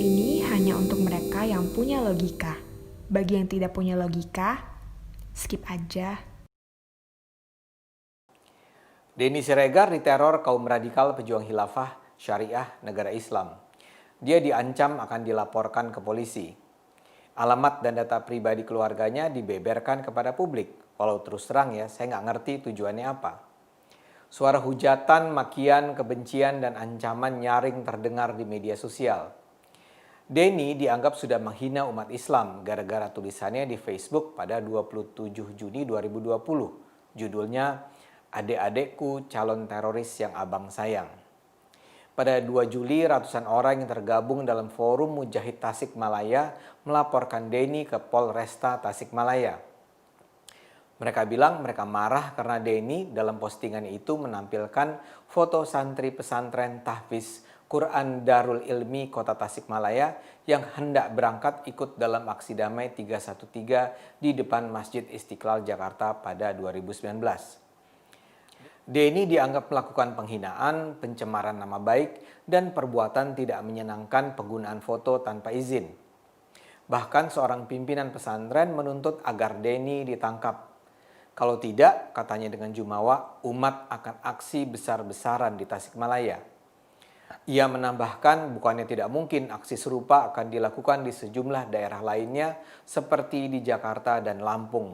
ini hanya untuk mereka yang punya logika. Bagi yang tidak punya logika, skip aja. Denny Siregar diteror kaum radikal pejuang khilafah syariah negara Islam. Dia diancam akan dilaporkan ke polisi. Alamat dan data pribadi keluarganya dibeberkan kepada publik. Walau terus terang ya, saya nggak ngerti tujuannya apa. Suara hujatan, makian, kebencian, dan ancaman nyaring terdengar di media sosial. Denny dianggap sudah menghina umat Islam gara-gara tulisannya di Facebook pada 27 Juni 2020. Judulnya, "Adik-adikku calon teroris yang abang sayang." Pada 2 Juli, ratusan orang yang tergabung dalam Forum Mujahid Tasikmalaya melaporkan Denny ke Polresta Tasikmalaya. Mereka bilang mereka marah karena Denny dalam postingan itu menampilkan foto santri pesantren tahfiz Quran Darul Ilmi Kota Tasikmalaya yang hendak berangkat ikut dalam aksi damai 313 di depan Masjid Istiqlal Jakarta pada 2019. Denny dianggap melakukan penghinaan, pencemaran nama baik, dan perbuatan tidak menyenangkan penggunaan foto tanpa izin. Bahkan seorang pimpinan pesantren menuntut agar Denny ditangkap. Kalau tidak, katanya dengan jumawa, umat akan aksi besar-besaran di Tasikmalaya. Ia menambahkan bukannya tidak mungkin aksi serupa akan dilakukan di sejumlah daerah lainnya seperti di Jakarta dan Lampung.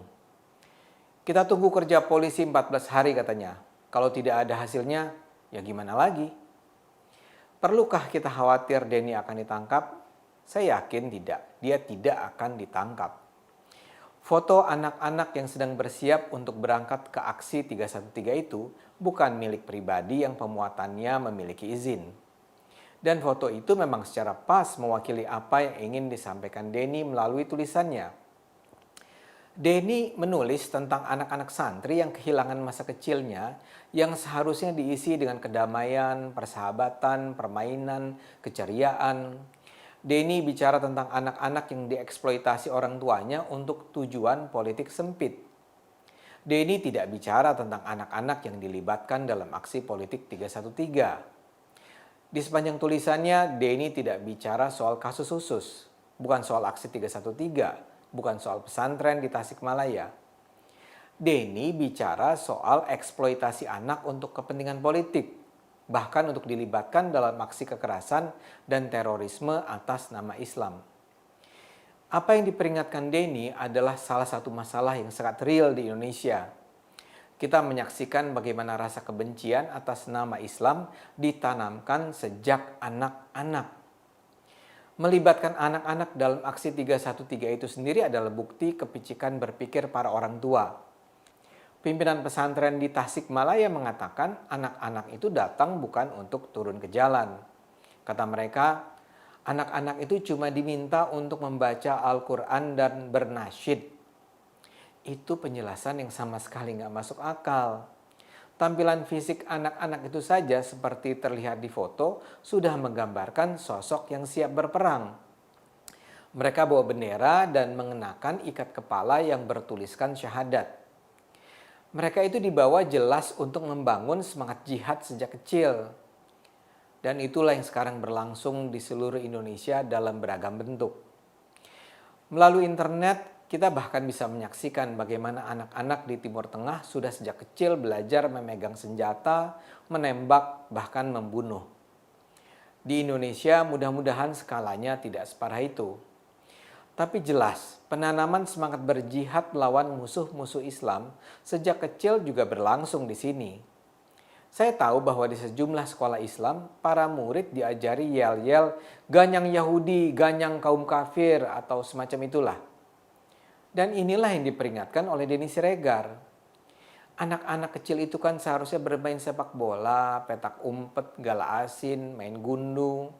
Kita tunggu kerja polisi 14 hari katanya. Kalau tidak ada hasilnya, ya gimana lagi? Perlukah kita khawatir Denny akan ditangkap? Saya yakin tidak. Dia tidak akan ditangkap. Foto anak-anak yang sedang bersiap untuk berangkat ke aksi 313 itu bukan milik pribadi yang pemuatannya memiliki izin. Dan foto itu memang secara pas mewakili apa yang ingin disampaikan Denny melalui tulisannya. Denny menulis tentang anak-anak santri yang kehilangan masa kecilnya yang seharusnya diisi dengan kedamaian, persahabatan, permainan, keceriaan. Denny bicara tentang anak-anak yang dieksploitasi orang tuanya untuk tujuan politik sempit. Denny tidak bicara tentang anak-anak yang dilibatkan dalam aksi politik 313. Di sepanjang tulisannya, Denny tidak bicara soal kasus khusus, bukan soal aksi 313, bukan soal pesantren di Tasikmalaya. Denny bicara soal eksploitasi anak untuk kepentingan politik, bahkan untuk dilibatkan dalam aksi kekerasan dan terorisme atas nama Islam. Apa yang diperingatkan Denny adalah salah satu masalah yang sangat real di Indonesia. Kita menyaksikan bagaimana rasa kebencian atas nama Islam ditanamkan sejak anak-anak. Melibatkan anak-anak dalam aksi 313 itu sendiri adalah bukti kepicikan berpikir para orang tua. Pimpinan pesantren di Tasikmalaya mengatakan anak-anak itu datang bukan untuk turun ke jalan. Kata mereka, anak-anak itu cuma diminta untuk membaca Al-Quran dan bernasyid. Itu penjelasan yang sama sekali nggak masuk akal. Tampilan fisik anak-anak itu saja seperti terlihat di foto sudah menggambarkan sosok yang siap berperang. Mereka bawa bendera dan mengenakan ikat kepala yang bertuliskan syahadat. Mereka itu dibawa jelas untuk membangun semangat jihad sejak kecil. Dan itulah yang sekarang berlangsung di seluruh Indonesia dalam beragam bentuk. Melalui internet, kita bahkan bisa menyaksikan bagaimana anak-anak di Timur Tengah sudah sejak kecil belajar memegang senjata, menembak, bahkan membunuh. Di Indonesia mudah-mudahan skalanya tidak separah itu. Tapi jelas, penanaman semangat berjihad melawan musuh-musuh Islam sejak kecil juga berlangsung di sini. Saya tahu bahwa di sejumlah sekolah Islam, para murid diajari yel-yel ganyang Yahudi, ganyang kaum kafir, atau semacam itulah. Dan inilah yang diperingatkan oleh Denny Siregar. Anak-anak kecil itu kan seharusnya bermain sepak bola, petak umpet, gala asin, main gundu.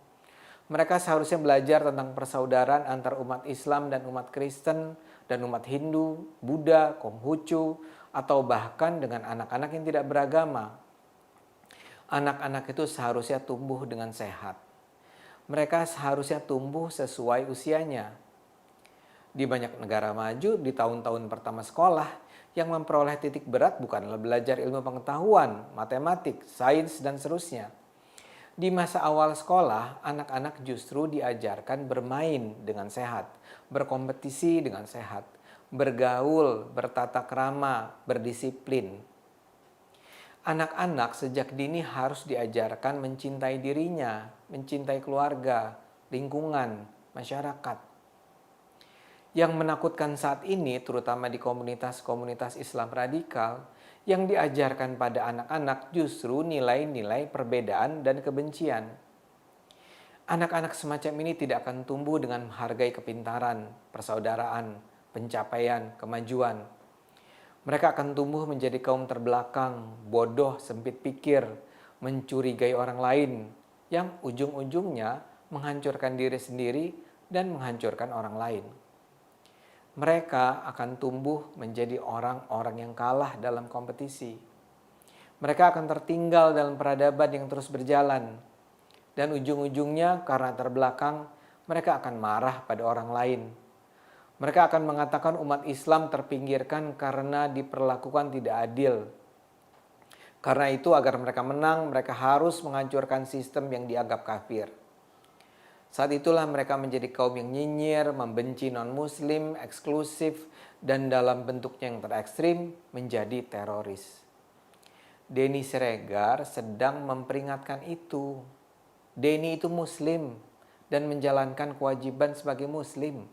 Mereka seharusnya belajar tentang persaudaraan antar umat Islam dan umat Kristen, dan umat Hindu, Buddha, Konghucu, atau bahkan dengan anak-anak yang tidak beragama. Anak-anak itu seharusnya tumbuh dengan sehat. Mereka seharusnya tumbuh sesuai usianya. Di banyak negara maju, di tahun-tahun pertama sekolah, yang memperoleh titik berat bukanlah belajar ilmu pengetahuan, matematik, sains, dan seterusnya. Di masa awal sekolah, anak-anak justru diajarkan bermain dengan sehat, berkompetisi dengan sehat, bergaul, bertata krama, berdisiplin. Anak-anak sejak dini harus diajarkan mencintai dirinya, mencintai keluarga, lingkungan, masyarakat. Yang menakutkan saat ini, terutama di komunitas-komunitas Islam radikal, yang diajarkan pada anak-anak justru nilai-nilai perbedaan dan kebencian. Anak-anak semacam ini tidak akan tumbuh dengan menghargai kepintaran, persaudaraan, pencapaian, kemajuan. Mereka akan tumbuh menjadi kaum terbelakang, bodoh, sempit pikir, mencurigai orang lain, yang ujung-ujungnya menghancurkan diri sendiri dan menghancurkan orang lain. Mereka akan tumbuh menjadi orang-orang yang kalah dalam kompetisi. Mereka akan tertinggal dalam peradaban yang terus berjalan. Dan ujung-ujungnya karena terbelakang, mereka akan marah pada orang lain. Mereka akan mengatakan umat Islam terpinggirkan karena diperlakukan tidak adil. Karena itu agar mereka menang, mereka harus menghancurkan sistem yang dianggap kafir. Saat itulah mereka menjadi kaum yang nyinyir, membenci non-muslim, eksklusif, dan dalam bentuknya yang terekstrim menjadi teroris. Denny Siregar sedang memperingatkan itu. Denny itu muslim dan menjalankan kewajiban sebagai muslim.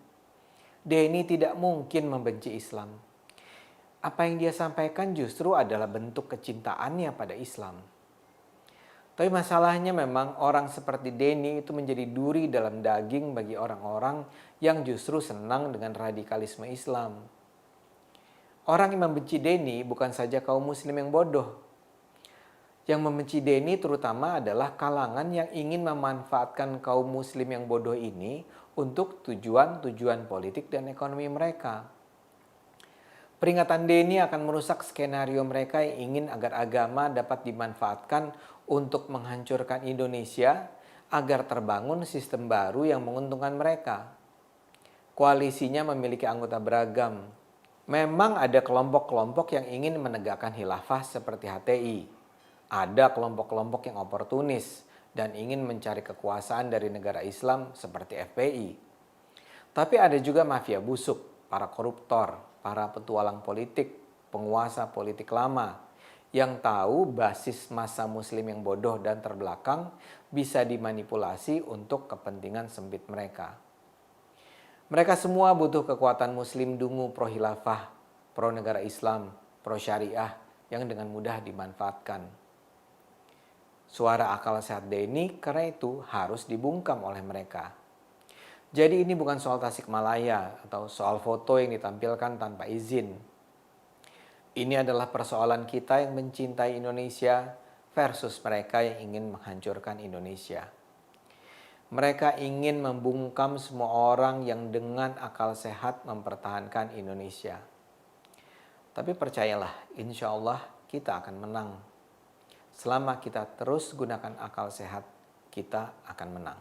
Denny tidak mungkin membenci Islam. Apa yang dia sampaikan justru adalah bentuk kecintaannya pada Islam. Tapi masalahnya memang orang seperti Denny itu menjadi duri dalam daging bagi orang-orang yang justru senang dengan radikalisme Islam. Orang yang membenci Denny bukan saja kaum muslim yang bodoh. Yang membenci Denny terutama adalah kalangan yang ingin memanfaatkan kaum muslim yang bodoh ini untuk tujuan-tujuan politik dan ekonomi mereka. Peringatan Denny akan merusak skenario mereka yang ingin agar agama dapat dimanfaatkan untuk menghancurkan Indonesia agar terbangun sistem baru yang menguntungkan mereka. Koalisinya memiliki anggota beragam. Memang ada kelompok-kelompok yang ingin menegakkan khilafah seperti HTI. Ada kelompok-kelompok yang oportunis dan ingin mencari kekuasaan dari negara Islam seperti FPI. Tapi ada juga mafia busuk, para koruptor, para petualang politik, penguasa politik lama yang tahu basis massa muslim yang bodoh dan terbelakang bisa dimanipulasi untuk kepentingan sempit mereka. Mereka semua butuh kekuatan muslim dungu pro khilafah, pro negara Islam, pro syariah yang dengan mudah dimanfaatkan. Suara akal sehat Denny karena itu harus dibungkam oleh mereka. Jadi ini bukan soal Tasikmalaya atau soal foto yang ditampilkan tanpa izin. Ini adalah persoalan kita yang mencintai Indonesia versus mereka yang ingin menghancurkan Indonesia. Mereka ingin membungkam semua orang yang dengan akal sehat mempertahankan Indonesia. Tapi percayalah, insya Allah kita akan menang. Selama kita terus gunakan akal sehat, kita akan menang.